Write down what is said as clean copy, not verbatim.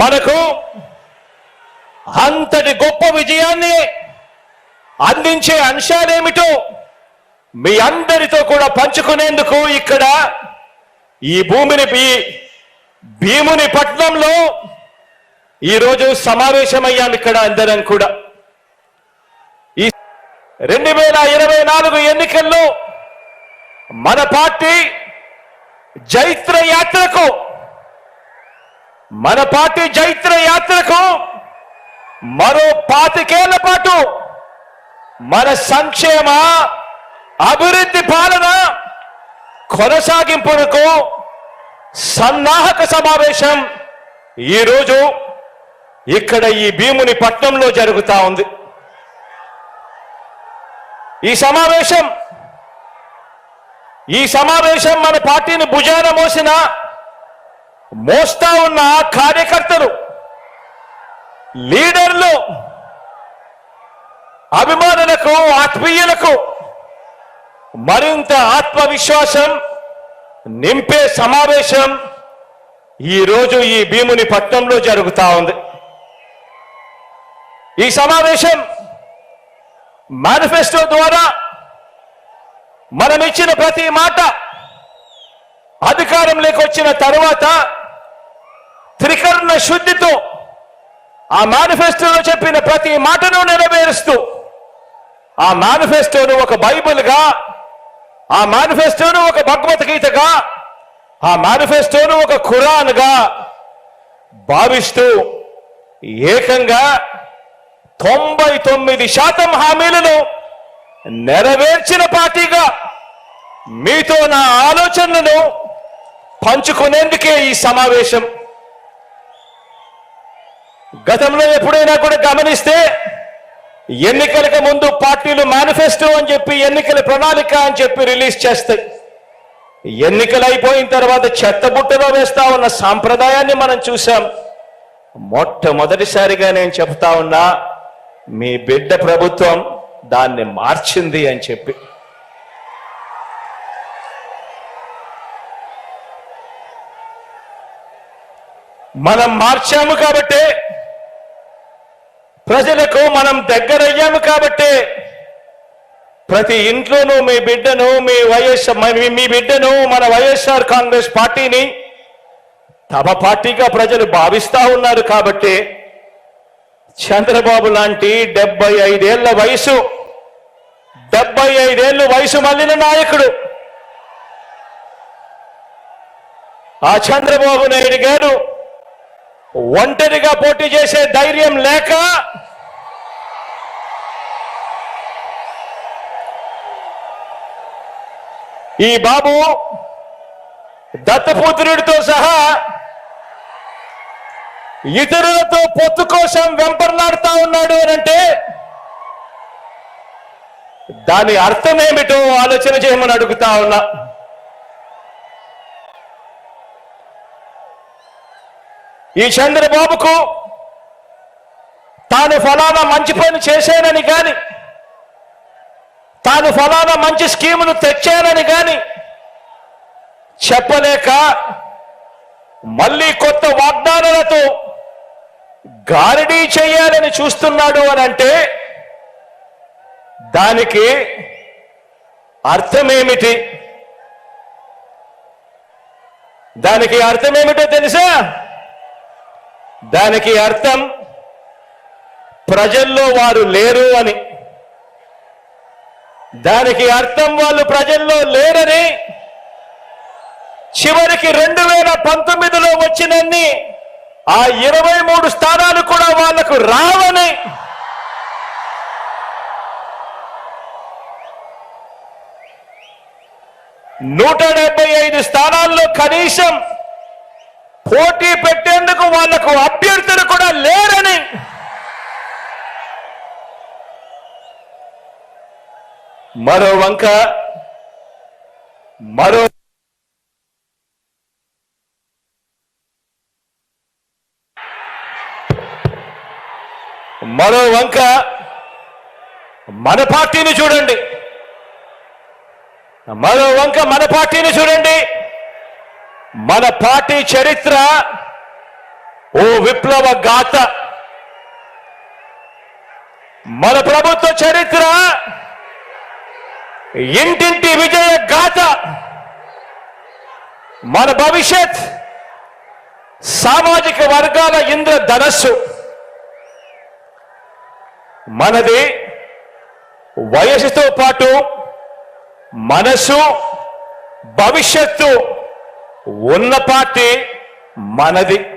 మనకు అంతటి గొప్ప విజయాన్ని అందించే అంశాలేమిటో మీ అందరితో కూడా పంచుకునేందుకు ఇక్కడ ఈ భీముని పట్నంలో ఈరోజు సమావేశమయ్యాం. ఇక్కడ అందరం కూడా ఈ 2024 ఎన్నికల్లో మన పార్టీ జైత్ర యాత్రకు మరో 25 ఏళ్ల పాటు మన సంక్షేమ అభివృద్ధి పాలన కొనసాగింపునకు సన్నాహక సమావేశం ఈరోజు ఇక్కడ ఈ భీముని పట్నంలో జరుగుతా ఉంది. ఈ సమావేశం మన పార్టీని భుజాన మోస్తా ఉన్న కార్యకర్తలు, లీడర్లు, అభిమానులకు, ఆత్మీయులకు మరింత ఆత్మవిశ్వాసం నింపే సమావేశం ఈరోజు ఈ భీముని పట్నంలో జరుగుతా ఉంది. ఈ సమావేశం మేనిఫెస్టో ద్వారా మనం ఇచ్చిన ప్రతి మాట అధికారంలోకి వచ్చిన తరువాత త్రికరణ శుద్ధితో ఆ మేనిఫెస్టోలో చెప్పిన ప్రతి మాటను నెరవేరుస్తూ ఆ మేనిఫెస్టోను ఒక బైబిల్గా, ఆ మేనిఫెస్టోను ఒక భగవద్గీతగా, ఆ మేనిఫెస్టోను ఒక ఖురాన్గా భావిస్తూ ఏకంగా 99% హామీలను నెరవేర్చిన పార్టీగా మీతో నా ఆలోచనలను పంచుకునేందుకే ఈ సమావేశం. గతంలో ఎప్పుడైనా కూడా గమనిస్తే ఎన్నికలకు ముందు పార్టీలు మేనిఫెస్టో అని చెప్పి, ఎన్నికల ప్రణాళిక అని చెప్పి రిలీజ్ చేస్తాయి. ఎన్నికలు అయిపోయిన తర్వాత చెత్తబుట్టలో వేస్తా ఉన్న సాంప్రదాయాన్ని మనం చూసాం. మొట్టమొదటిసారిగా నేను చెప్తా ఉన్నా, మీ బిడ్డ ప్రభుత్వం దాన్ని మార్చింది అని చెప్పి. మనం మార్చాము కాబట్టే, ప్రజలకు మనం దగ్గరయ్యాము కాబట్టే ప్రతి ఇంట్లోనూ మీ బిడ్డను, మీ బిడ్డను, మన వైఎస్ఆర్ కాంగ్రెస్ పార్టీని తమ పార్టీగా ప్రజలు భావిస్తా ఉన్నారు. కాబట్టి చంద్రబాబు లాంటి 75 ఏళ్ల వయసు మళ్ళిన నాయకుడు, ఆ చంద్రబాబు నాయుడు గారు ఒంటరిగా పోటీ చేసే ధైర్యం లేక ఈ బాబు దత్తపుత్రుడితో సహా ఇతరులతో పొత్తు కోసం వెంపర్లాడుతా ఉన్నాడు అనంటే దాని అర్థం ఏమిటో ఆలోచన చేయమని అడుగుతా ఉన్నా. ఈ చంద్రబాబుకు తాను ఫలానా మంచి పని చేశానని కానీ, తాను ఫలానా మంచి స్కీమును తెచ్చానని కానీ చెప్పలేక మళ్ళీ కొత్త వాగ్దానాలతో గారడీ చేయాలని చూస్తున్నాడు అని అంటే దానికి అర్థమేమిటి? దానికి అర్థమేమిటో తెలుసా? దానికి అర్థం ప్రజల్లో వారు లేరు అని. దానికి అర్థం వాళ్ళు ప్రజల్లో లేరని, చివరికి 2019లో వచ్చినన్ని ఆ 23 స్థానాలు కూడా వాళ్లకు రావని, $175 స్థానాల్లో కనీసం పోటీ పెట్టేందుకు వాళ్లకు అభ్యర్థులు కూడా లేరని, మరో వంక మన పార్టీని చూడండి. మన పార్టీ చరిత్ర ఓ విప్లవ గాథ. మన ప్రభుత్వ చరిత్ర ఇంటింటి విజయ గాథ. మన భవిష్యత్ సామాజిక వర్గాల ఇంద్రధనస్సు. మనది వయసుతో పాటు మనసు భవిష్యత్తు ఉన్న పార్టీ మనది.